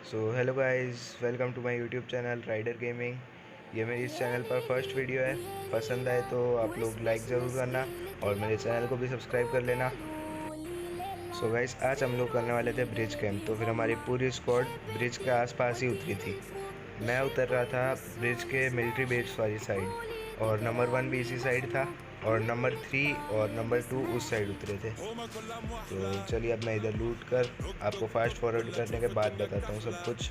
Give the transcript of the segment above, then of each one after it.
So hello guys, welcome to my YouTube channel rider gaming. ये मेरी इस channel पर फर्स्ट वीडियो है। पसंद आए तो आप लोग लाइक ज़रूर करना और मेरे चैनल को भी सब्सक्राइब कर लेना। सो गाइस, आज हम लोग करने वाले थे ब्रिज कैंप। तो फिर हमारी पूरी स्क्वाड ब्रिज के आसपास ही उतरी थी। मैं उतर रहा था ब्रिज के मिलिट्री बेस वाली साइड, और नंबर 1 भी इसी साइड था, और नंबर 3 और नंबर 2 उस साइड उतरे थे। तो चलिए अब मैं इधर लूट कर आपको फास्ट फॉरवर्ड करने के बाद बताता हूँ सब कुछ।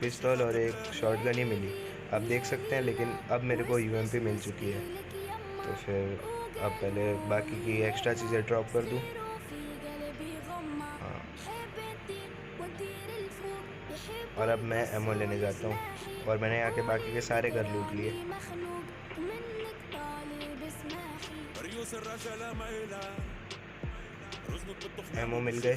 पिस्तौल और एक शॉटगन ही मिली। आप देख सकते हैं, लेकिन अब मेरे को यूएमपी मिल चुकी है। तो फिर अब पहले बाकी की एक्स्ट्रा चीज़ें ड्रॉप कर दूँ। हाँ, और अब मैं एमओ लेने जाता हूँ। और मैंने यहाँ के बाकी के सारे घर लूट लिए। एमओ मिल गए।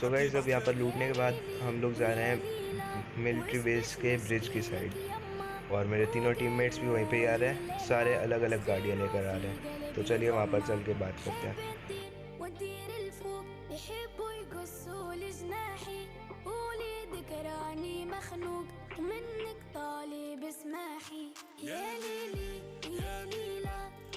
सो गाइस, अब यहाँ पर लूटने के बाद हम लोग जा रहे हैं मिलिट्री बेस के ब्रिज की साइड। और मेरे तीनों टीममेट्स भी वहीं पे ही आ रहे हैं। सारे अलग अलग गाड़ियाँ लेकर आ रहे हैं। तो चलिए वहाँ पर चल के बात करते हैं।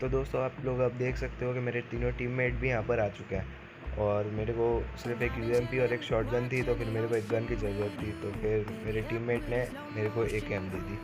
तो दोस्तों, आप लोग अब देख सकते हो कि मेरे तीनों टीममेट भी यहाँ पर आ चुके हैं। और मेरे को सिर्फ एक यूएमपी और एक शॉटगन थी, तो फिर मेरे को एक गन की ज़रूरत थी। तो फिर मेरे टीममेट ने मेरे को एक एम दे दी।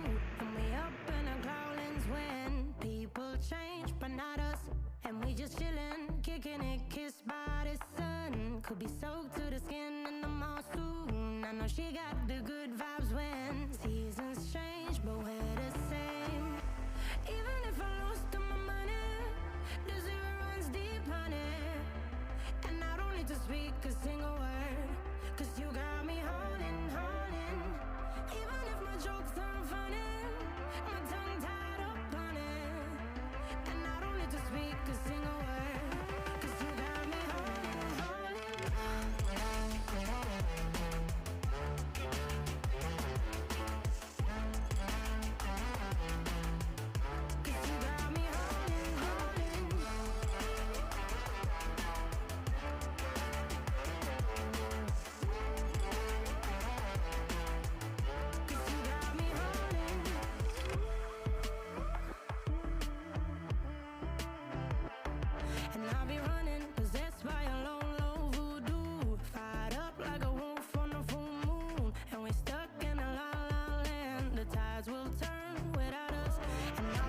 Speak a single word, 'cause you got me holding, even if my jokes aren't funny, my tongue tied up on it, and I don't need to speak a single word, 'cause you got me holding,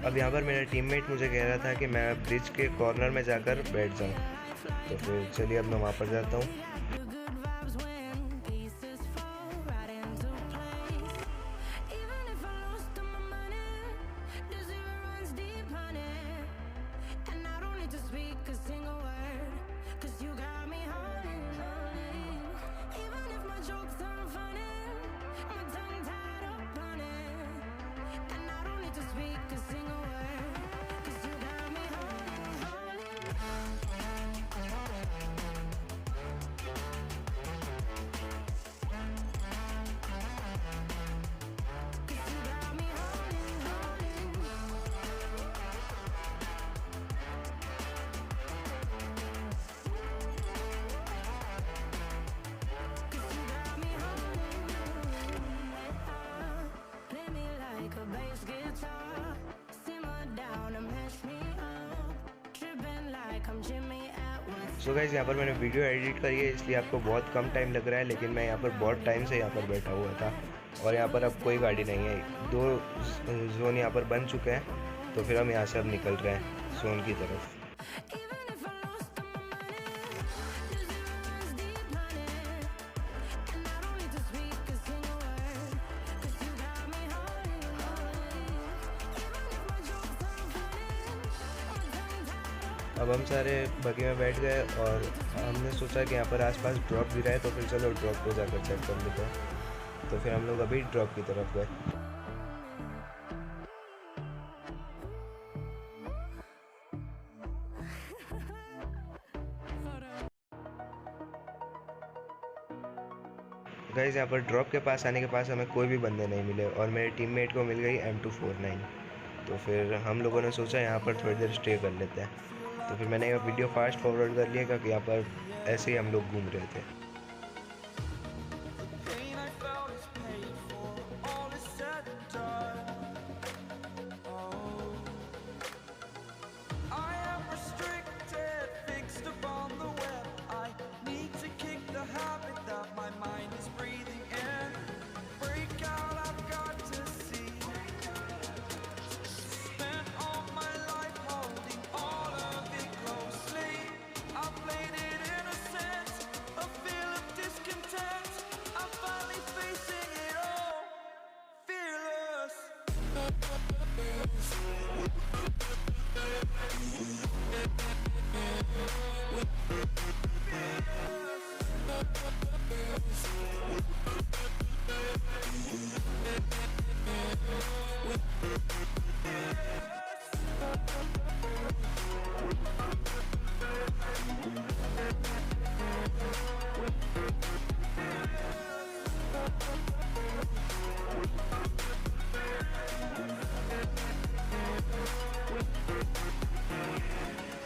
अब यहाँ पर मेरा teammate मुझे कह रहा था कि मैं ब्रिज के कॉर्नर में जाकर बैठ जाऊँ। तो फिर चलिए अब मैं वहाँ पर जाता हूँ। सो गाइस, यहाँ पर मैंने वीडियो एडिट करी है, इसलिए आपको बहुत कम टाइम लग रहा है, लेकिन मैं यहाँ पर बहुत टाइम से यहाँ पर बैठा हुआ था और यहाँ पर अब कोई गाड़ी नहीं है। 2 जोन यहाँ पर बन चुके हैं, तो फिर हम यहाँ से अब निकल रहे हैं जोन की तरफ। अब हम सारे बगी में बैठ गए और हमने सोचा कि यहाँ पर आसपास ड्रॉप भी रहा है, तो फिर चलो ड्रॉप पे जाकर चेक कर लेते हैं। तो फिर हम लोग अभी ड्रॉप की तरफ गए। गाइस, यहाँ पर ड्रॉप के पास आने के पास हमें कोई भी बंदे नहीं मिले और मेरे टीममेट को मिल गई M249। तो फिर हम लोगों ने सोचा यहाँ पर थोड़ी देर स्टे कर लेते हैं। तो फिर मैंने वीडियो फास्ट फॉरवर्ड कर लिया क्योंकि यहाँ पर ऐसे ही हम लोग घूम रहे थे।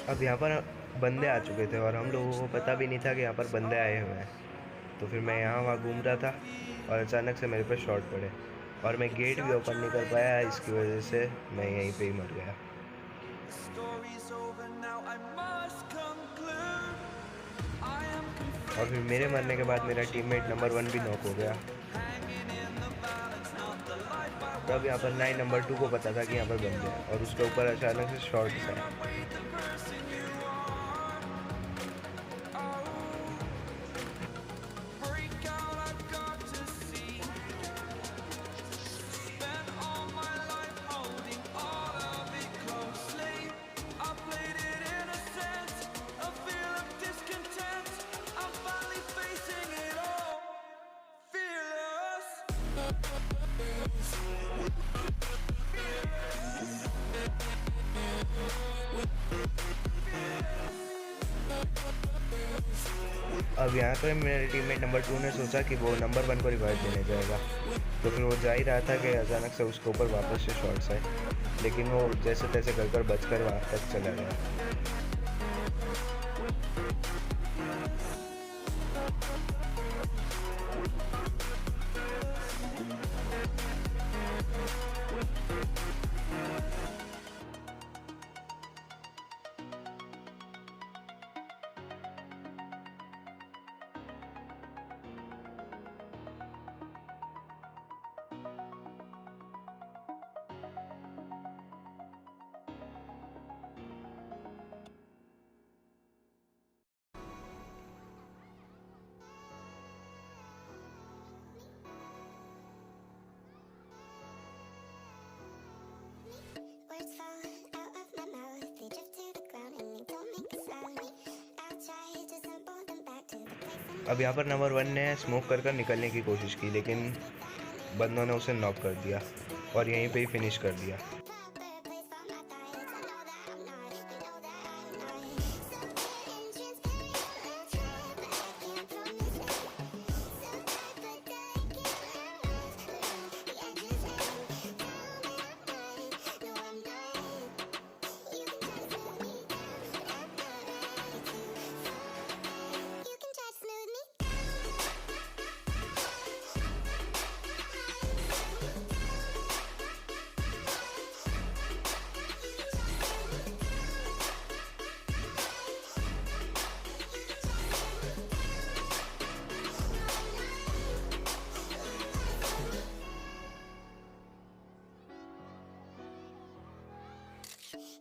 अब यहाँ पर बंदे आ चुके थे और हम लोगों को पता भी नहीं था कि यहाँ पर बंदे आए हुए हैं। तो फिर मैं यहाँ वहाँ घूम रहा था और अचानक से मेरे पे शॉट पड़े और मैं गेट भी ओपन नहीं कर पाया। इसकी वजह से मैं यहीं पे ही मर गया। और फिर मेरे मरने के बाद मेरा टीममेट नंबर 1 भी नॉक हो गया। तब यहाँ पर 9 नंबर 2 को पता था कि यहाँ पर बंदे हैं और उसके ऊपर अचानक से शॉट था। अब यहाँ पर मेरे टीममेट नंबर 2 ने सोचा कि वो नंबर 1 को रिवाइव देने जाएगा। तो फिर वो जा ही रहा था कि अचानक से उसके ऊपर वापस से शॉट्स आए, लेकिन वो जैसे तैसे कर बचकर वहाँ तक चला गया। अब यहाँ पर नंबर 1 ने स्मोक कर निकलने की कोशिश की, लेकिन बंदों ने उसे नॉक कर दिया और यहीं पे ही फिनिश कर दिया।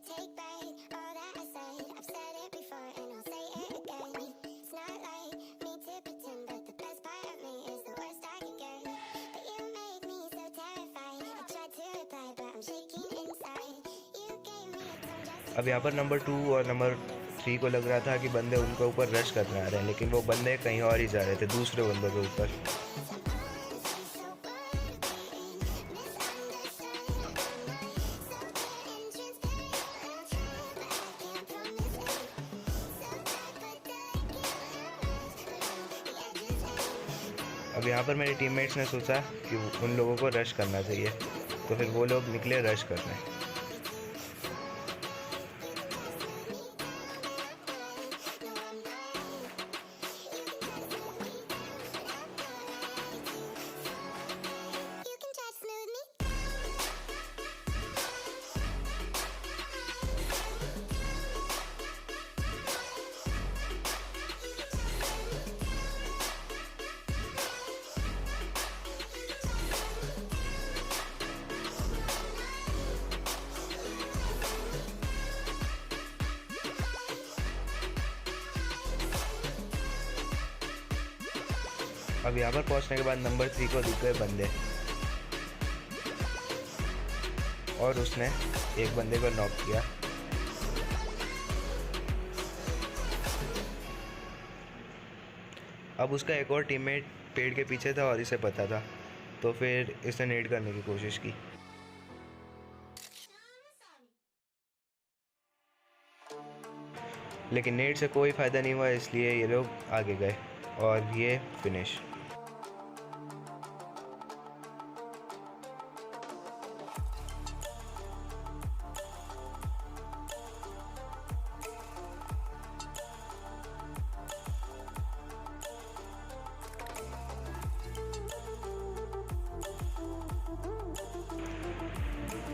Take back all that I said. I've said it before and I'll say it again. It's not like me to pretend, but the best part of me is the worst I can get. But you make me so terrified. I tried to reply, but I'm shaking inside. You gave me a tone just अब यहाँ पर number 2 और number 3 को लग रहा था कि बंदे उनके ऊपर रश करने आ रहे हैं, लेकिन वो बंदे कहीं और ही जा रहे थे, दूसरे बंदों के ऊपर। अब यहाँ पर मेरे टीममेट्स ने सोचा कि उन लोगों को रश करना चाहिए, तो फिर वो लोग निकले रश करने। you can try to smooth me. अब यहाँ पर पहुँचने के बाद नंबर 3 को दिख गए बंदे और उसने एक बंदे को नॉक किया। अब उसका एक और टीममेट पेड़ के पीछे था और इसे पता था, तो फिर इसने नेड करने की कोशिश की। लेकिन नेट से कोई फ़ायदा नहीं हुआ, इसलिए ये लोग आगे गए और ये फिनिश।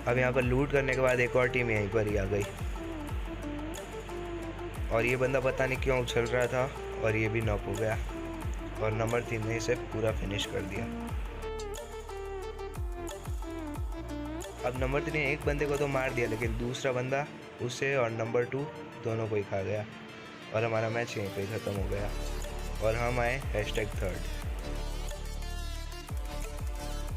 अब यहाँ पर लूट करने के बाद एक और टीम यहीं पर ही आ गई और ये बंदा पता नहीं क्यों उछल रहा था और ये भी नॉक हो गया और नंबर 3 ने इसे पूरा फिनिश कर दिया। अब नंबर 3 ने एक बंदे को तो मार दिया, लेकिन दूसरा बंदा उसे और नंबर 2 दोनों को ही खा गया और हमारा मैच यहीं पे ख़त्म हो गया और हम आए #3।